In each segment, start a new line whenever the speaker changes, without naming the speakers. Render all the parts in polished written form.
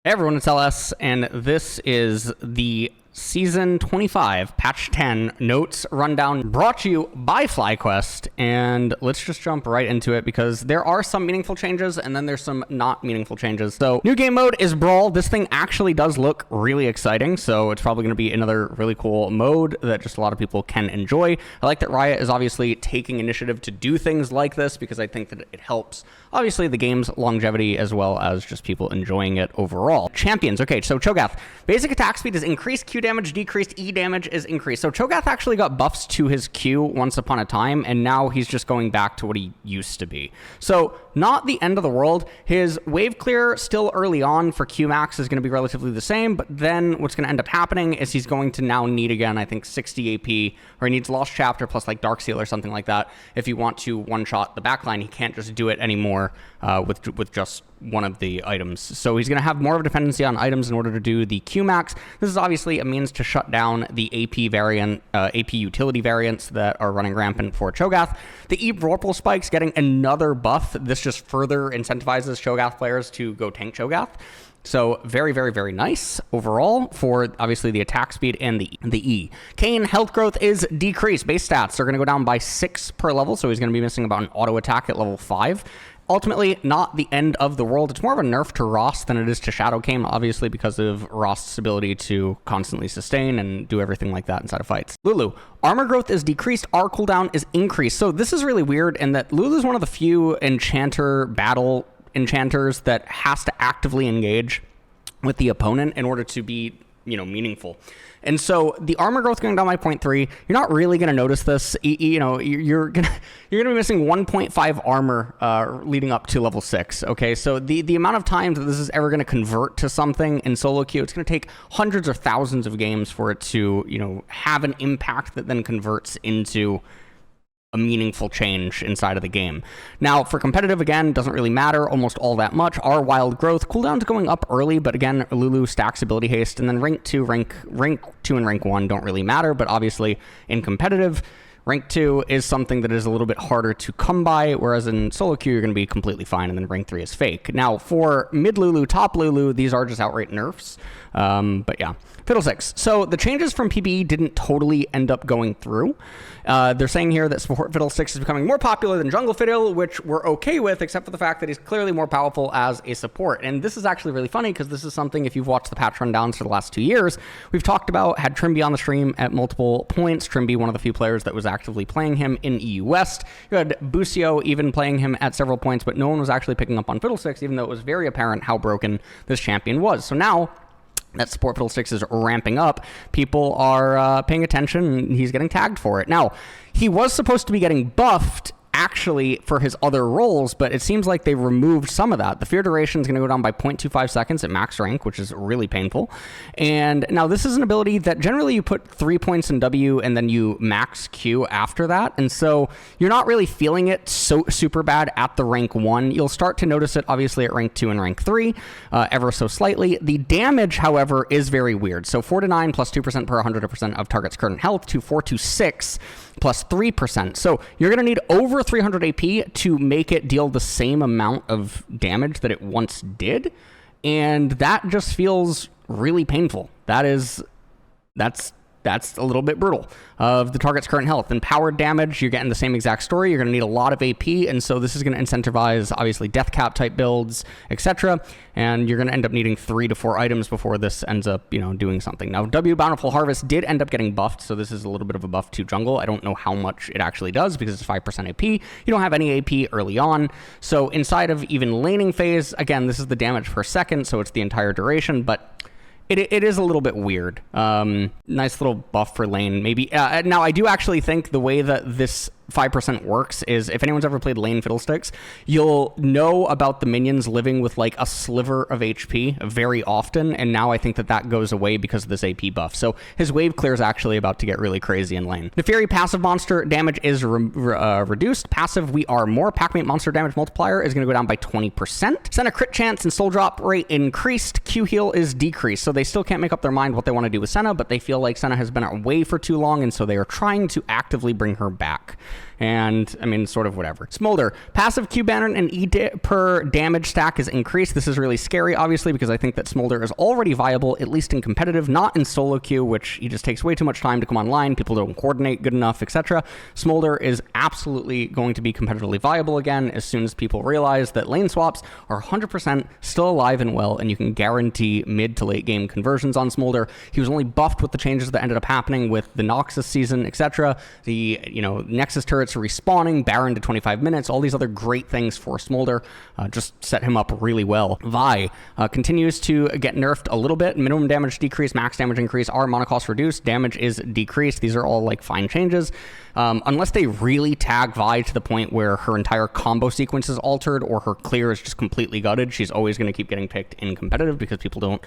Hey everyone, it's LS, and this is the Season 25, Patch 10 Notes Rundown, brought to you by FlyQuest, and let's just jump right into it because there are some meaningful changes, and then there's some not meaningful changes. So, new game mode is Brawl. This thing actually does look really exciting, so it's probably going to be another really cool mode that just a lot of people can enjoy. I like that Riot is obviously taking initiative to do things like this because I think that it helps, obviously, the game's longevity as well as just people enjoying it overall. Champions. Okay, so Cho'Gath. Basic attack speed is increased, Q damage decreased, E damage is increased. So Cho'Gath actually got buffs to his Q once upon a time, and now he's just going back to what he used to be. So not the end of the world. His wave clear still early on for Q max is going to be relatively the same, but then what's going to end up happening is he's going to now need again, I think 60 AP, or he needs Lost Chapter plus like Dark Seal or something like that. If you want to one-shot the backline, he can't just do it anymore with just one of the items. So he's going to have more of a dependency on items in order to do the Q max. This is obviously a means to shut down the AP variant, AP utility variants that are running rampant for Cho'Gath. The E Vorpal Spike's getting another buff. This just further incentivizes Cho'Gath players to go tank Cho'Gath. So very, very, very nice overall for obviously the attack speed and the E. Kayn health growth is decreased. Base stats are going to go down by 6 per level, so he's going to be missing about an auto attack at level 5. Ultimately, not the end of the world. It's more of a nerf to Rost than it is to Shadow Kayn, obviously because of Rost's ability to constantly sustain and do everything like that inside of fights. Lulu, armor growth is decreased, R cooldown is increased. So this is really weird in that Lulu is one of the few battle enchanters that has to actively engage with the opponent in order to be, meaningful. And so the armor growth going down by 0.3, you're not really going to notice this. You're gonna be missing 1.5 armor leading up to level 6. Okay, so the amount of times that this is ever going to convert to something in solo queue, it's going to take hundreds or thousands of games for it to have an impact that then converts into a meaningful change inside of the game. Now, for competitive, again, doesn't really matter almost all that much. Our wild growth cooldown's going up early, but again, Lulu stacks ability haste, and then rank 2 and rank 1 don't really matter, but obviously in competitive, rank 2 is something that is a little bit harder to come by, whereas in solo queue, you're going to be completely fine, and then rank 3 is fake. Now, for mid Lulu, top Lulu, these are just outright nerfs. But yeah. Fiddlesticks. So the changes from PBE didn't totally end up going through. They're saying here that support Fiddlesticks is becoming more popular than Jungle Fiddle, which we're okay with, except for the fact that he's clearly more powerful as a support. And this is actually really funny because this is something, if you've watched the patch rundowns for the last 2 years, we've talked about, had Trimby on the stream at multiple points. Trimby, one of the few players that was actively playing him in EU West. You had Busio even playing him at several points, but no one was actually picking up on Fiddlesticks, even though it was very apparent how broken this champion was. So now that support Fiddlesticks is ramping up, people are paying attention, and he's getting tagged for it. Now, he was supposed to be getting buffed actually for his other roles, but it seems like they removed some of that. The fear duration is going to go down by 0.25 seconds at max rank, which is really painful. And now this is an ability that generally you put 3 points in W and then you max Q after that. And so you're not really feeling it so super bad at the rank 1. You'll start to notice it obviously at rank 2 and rank 3, ever so slightly. The damage, however, is very weird. So 4 to 9 plus 2% per 100% of target's current health to 4 to 6 plus 3%. So you're going to need over 300 AP to make it deal the same amount of damage that it once did. And that just feels really painful. That's a little bit brutal of the target's current health. And powered damage, you're getting the same exact story. You're going to need a lot of AP, and so this is going to incentivize, obviously, Deathcap type builds, etc. And you're going to end up needing 3 to 4 items before this ends up, doing something. Now, W Bountiful Harvest did end up getting buffed, so this is a little bit of a buff to jungle. I don't know how much it actually does because it's 5% AP. You don't have any AP early on. So inside of even laning phase, again, this is the damage per second, so it's the entire duration, but It is a little bit weird. Nice little buff for lane, maybe. Now, I do actually think the way that this 5% works is, if anyone's ever played lane Fiddlesticks, you'll know about the minions living with like a sliver of HP very often, and now I think that goes away because of this AP buff. So his wave clear is actually about to get really crazy in lane. Naafiri passive monster damage is reduced. Passive We Are More Packmate monster damage multiplier is going to go down by 20%. Senna crit chance and soul drop rate increased. Q heal is decreased. So they still can't make up their mind what they want to do with Senna, but they feel like Senna has been away for too long, and so they are trying to actively bring her back. and I mean, sort of whatever. Smolder, passive Q banner and E per damage stack is increased. This is really scary, obviously, because I think that Smolder is already viable, at least in competitive, not in solo queue, which he just takes way too much time to come online. People don't coordinate good enough, etc. Smolder is absolutely going to be competitively viable again as soon as people realize that lane swaps are 100% still alive and well, and you can guarantee mid to late game conversions on Smolder. He was only buffed with the changes that ended up happening with the Noxus season, etc. The, Nexus turrets respawning, Baron to 25 minutes, all these other great things for Smolder just set him up really well. Vi continues to get nerfed a little bit. Minimum damage decrease, max damage increase, our mana cost reduced, damage is decreased. These are all like fine changes. Unless they really tag Vi to the point where her entire combo sequence is altered or her clear is just completely gutted, she's always going to keep getting picked in competitive because people don't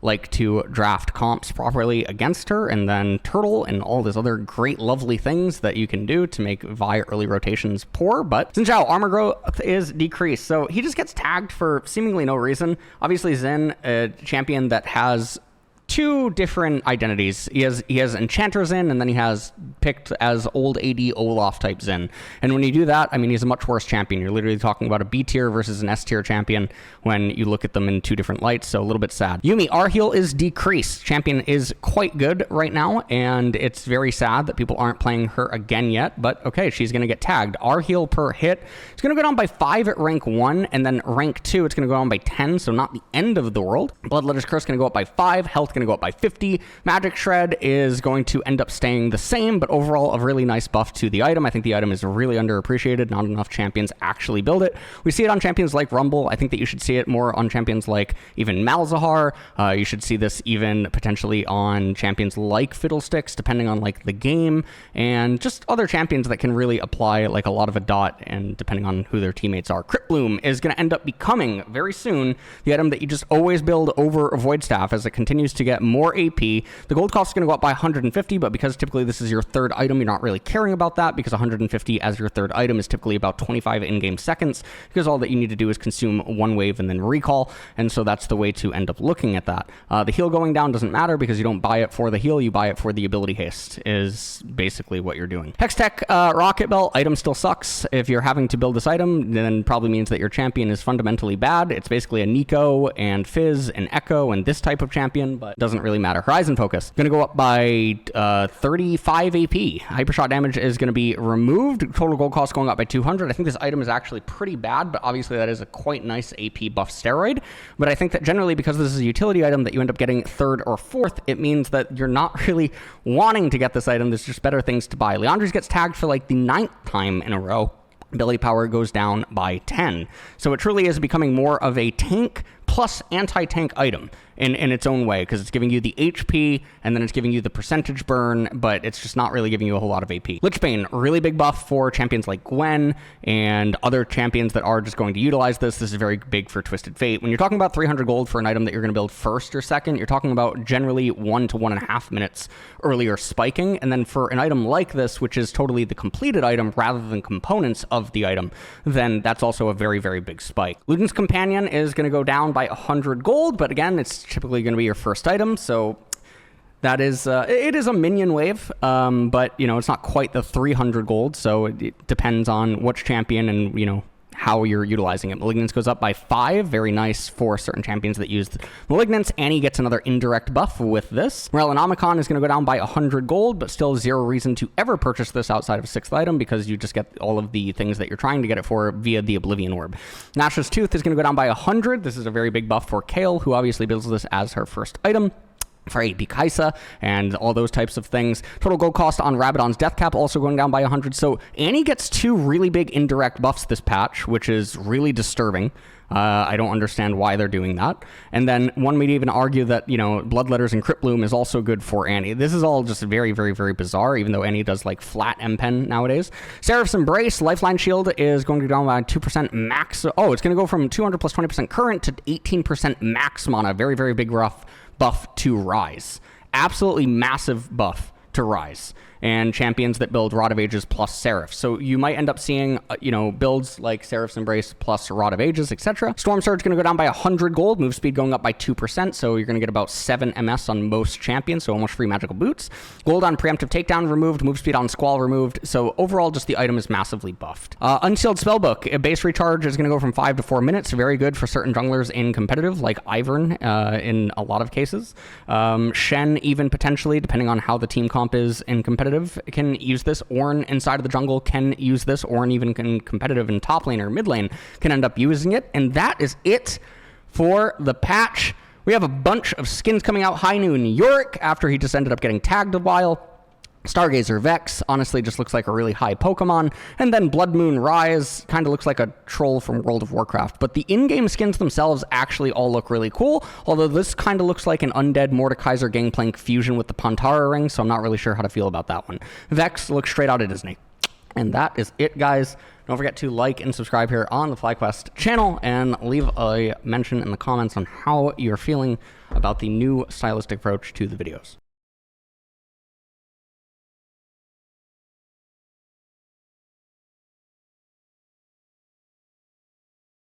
like to draft comps properly against her, and then Turtle and all these other great lovely things that you can do to make Vi early rotations poor. But Xin Zhao, armor growth is decreased, so he just gets tagged for seemingly no reason. Obviously Xin, a champion that has two different identities. He has Enchanter Xin, and then he has picked as old AD Olaf type Xin. And when you do that, I mean, he's a much worse champion. You're literally talking about a B tier versus an S tier champion when you look at them in two different lights, so a little bit sad. Yuumi, our heal is decreased. Champion is quite good right now, and it's very sad that people aren't playing her again yet, but okay, she's going to get tagged. Our heal per hit is going to go down by 5 at rank 1, and then rank 2, it's going to go down by 10, so not the end of the world. Bloodletter's Curse is going to go up by 5, health going to go up by 50. Magic Shred is going to end up staying the same, but overall a really nice buff to the item. I think the item is really underappreciated. Not enough champions actually build it. We see it on champions like Rumble. I think that you should see it more on champions like even Malzahar. You should see this even potentially on champions like Fiddlesticks, depending on like the game, and just other champions that can really apply like a lot of a dot, and depending on who their teammates are. Cryptbloom is going to end up becoming very soon the item that you just always build over Void Staff as it continues to get more AP. The gold cost is going to go up by 150, but because typically this is your third item, you're not really caring about that, because 150 as your third item is typically about 25 in-game seconds, because all that you need to do is consume one wave and then recall, and so that's the way to end up looking at that. The heal going down doesn't matter because you don't buy it for the heal, you buy it for the ability haste, is basically what you're doing. Hextech Rocket Belt item still sucks. If you're having to build this item, then probably means that your champion is fundamentally bad. It's basically a Nico and Fizz and Echo and this type of champion, but doesn't really matter. Horizon Focus going to go up by 35 AP. Hypershot damage is going to be removed. Total gold cost going up by 200. I think this item is actually pretty bad, but obviously that is a quite nice AP buff steroid. But I think that generally, because this is a utility item that you end up getting third or fourth, it means that you're not really wanting to get this item. There's just better things to buy. Liandry's gets tagged for like the 9th time in a row. Ability power goes down by 10. So it truly is becoming more of a tank plus anti-tank item in its own way, because it's giving you the HP and then it's giving you the percentage burn, but it's just not really giving you a whole lot of AP. Lich Bane, really big buff for champions like Gwen and other champions that are just going to utilize this. This is very big for Twisted Fate. When you're talking about 300 gold for an item that you're going to build first or second, you're talking about generally 1 to 1.5 minutes earlier spiking, and then for an item like this, which is totally the completed item rather than components of the item, then that's also a very, very big spike. Luden's Companion is going to go down by 100 gold, but again, it's typically going to be your first item, so that is it is a minion wave, but it's not quite the 300 gold, so it depends on which champion and how you're utilizing it. Malignance goes up by 5, very nice for certain champions that use Malignance. Annie gets another indirect buff with this. Morellonomicon is going to go down by 100 gold, but still zero reason to ever purchase this outside of a 6th item, because you just get all of the things that you're trying to get it for via the Oblivion Orb. Nashor's Tooth is going to go down by 100. This is a very big buff for Kayle, who obviously builds this as her first item. For AP Kaisa and all those types of things. Total gold cost on Rabadon's Deathcap also going down by 100. So Annie gets 2 really big indirect buffs this patch, which is really disturbing. I don't understand why they're doing that. And then one may even argue that, Bloodletters and Cryptbloom is also good for Annie. This is all just very, very, very bizarre, even though Annie does like flat M-Pen nowadays. Seraph's Embrace, Lifeline Shield is going to go down by 2% max. Oh, it's going to go from 200 plus 20% current to 18% max mana. Very, very big buff to Rise. Absolutely massive buff to Rise. and champions that build Rod of Ages plus Seraph. So you might end up seeing, builds like Seraph's Embrace plus Rod of Ages, etc. Stormsurge going to go down by 100 gold, move speed going up by 2%, so you're going to get about 7 MS on most champions, so almost free magical boots. Gold on Preemptive Takedown removed, move speed on Squall removed, so overall just the item is massively buffed. Unsealed Spellbook, a base recharge is going to go from 5 to 4 minutes, very good for certain junglers in competitive, like Ivern in a lot of cases. Shen even potentially, depending on how the team comp is in competitive, can use this. Ornn inside of the jungle can use this. Ornn even in competitive in top lane or mid lane can end up using it. And that is it for the patch. We have a bunch of skins coming out. High Noon Yorick, after he just ended up getting tagged a while. Stargazer Vex honestly just looks like a really high Pokemon. And then Blood Moon Rise kind of looks like a troll from World of Warcraft. But the in-game skins themselves actually all look really cool. Although this kind of looks like an undead Mordekaiser Gangplank fusion with the Pantara ring. So I'm not really sure how to feel about that one. Vex looks straight out of Disney. And that is it, guys. Don't forget to like and subscribe here on the FlyQuest channel and leave a mention in the comments on how you're feeling about the new stylistic approach to the videos.